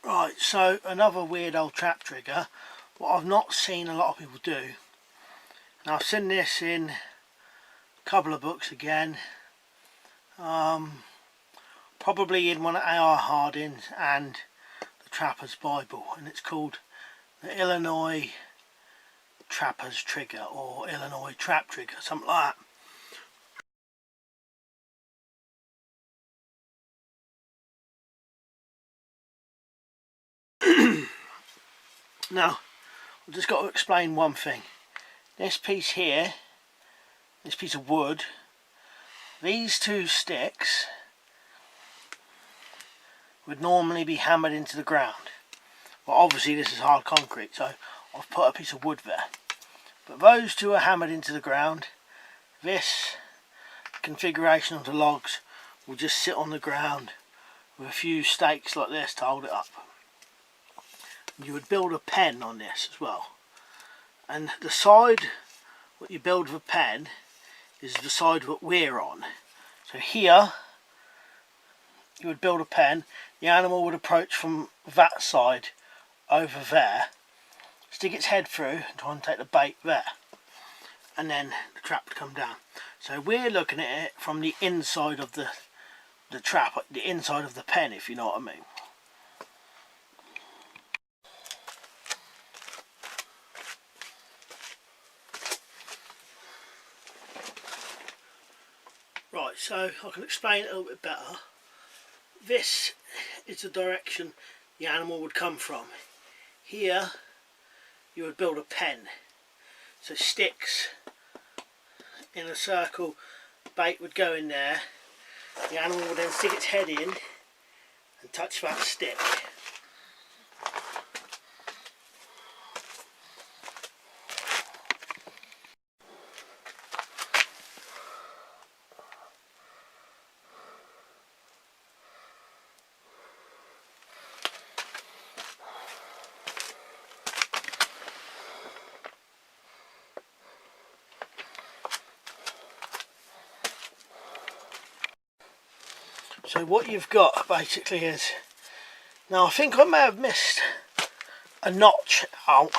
Right, so another weird old trap trigger, what I've not seen a lot of people do, and I've seen this in a couple of books again, probably in one of A.R. Harding's and the Trapper's Bible, and it's called the Illinois Trapper's Trigger or Illinois Trap Trigger, something like that. Now, I've just got to explain one thing. This piece here, this piece of wood, these two sticks would normally be hammered into the ground. Well, obviously this is hard concrete, so I've put a piece of wood there. But those two are hammered into the ground. This configuration of the logs will just sit on the ground with a few stakes like this to hold it up. You would build a pen on this as well, and the side what you build with a pen is the side that we're on. So here you would build a pen, the animal would approach from that side over there, stick its head through and try and take the bait there, and then the trap would come down. So we're looking at it from the inside of the trap, the inside of the pen, if you know what I mean. Right, so I can explain it a little bit better. This is the direction the animal would come from. Here you would build a pen, so sticks in a circle, bait would go in there, the animal would then stick its head in and touch that stick. So what you've got basically is, now I think I may have missed a notch out,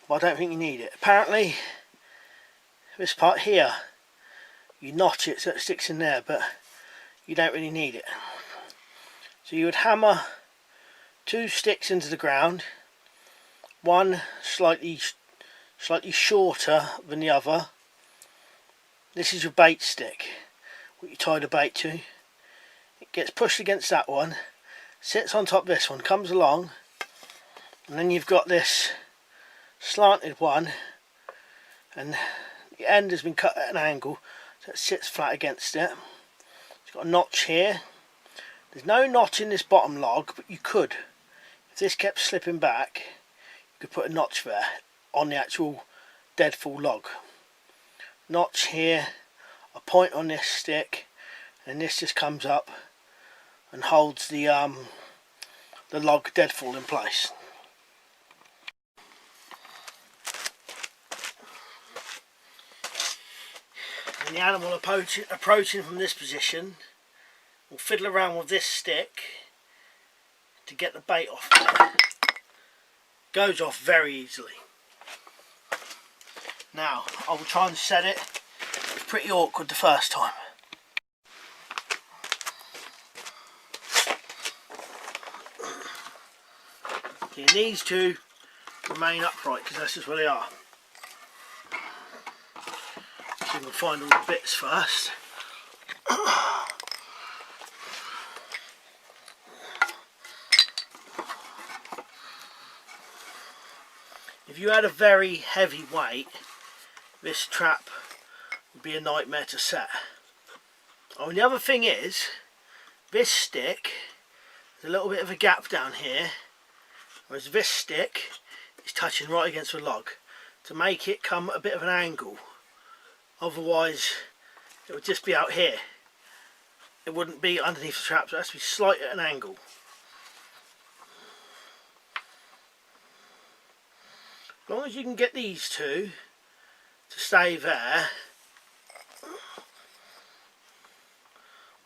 but I don't think you need it. Apparently this part here, you notch it so it sticks in there, but you don't really need it. So you would hammer two sticks into the ground, one slightly shorter than the other. This is your bait stick, what you tie the bait to. It gets pushed against that one, sits on top of this one, comes along, and then you've got this slanted one, and the end has been cut at an angle so it sits flat against it. It's got a notch here. There's no notch in this bottom log, but you could, if this kept slipping back, you could put a notch there on the actual Deadfall log. Notch here, a point on this stick, and this just comes up and holds the log Deadfall in place. And the animal approaching from this position will fiddle around with this stick to get the bait off. Goes off very easily. Now I will try and set it. It was pretty awkward the first time. And these two remain upright because that's just where they are. So we'll find all the bits first. If you had a very heavy weight, this trap would be a nightmare to set. Oh, and the other thing is, this stick, there's a little bit of a gap down here, whereas this stick is touching right against the log to make it come a bit of an angle. Otherwise it would just be out here. It wouldn't be underneath the trap, so it has to be slight at an angle. As long as you can get these two to stay there.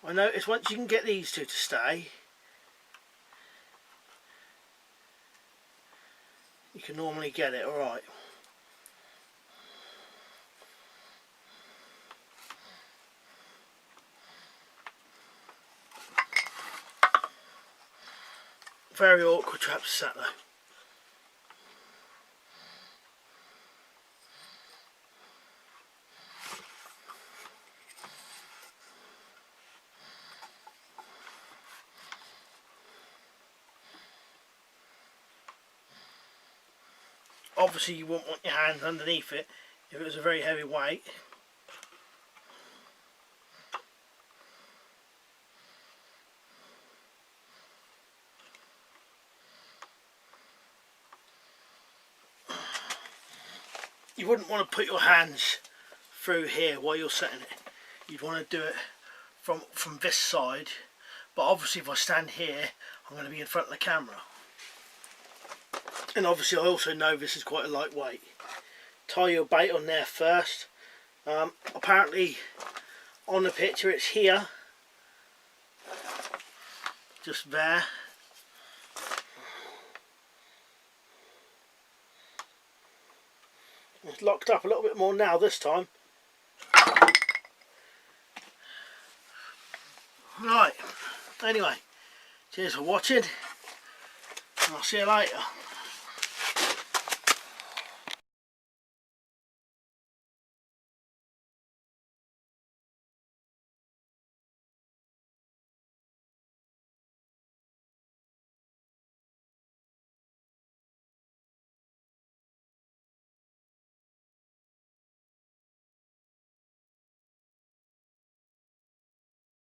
I notice once you can get these two to stay, you can normally get it alright. Very awkward trap to set though. Obviously you wouldn't want your hands underneath it if it was a very heavy weight. You wouldn't want to put your hands through here while you're setting it. You'd want to do it from this side, but obviously if I stand here I'm going to be in front of the camera. And obviously I also know this is quite a lightweight. Tie your bait on there first. Apparently on the picture it's here, just there. It's locked up a little bit more now this time. Right, anyway, cheers for watching, and I'll see you later.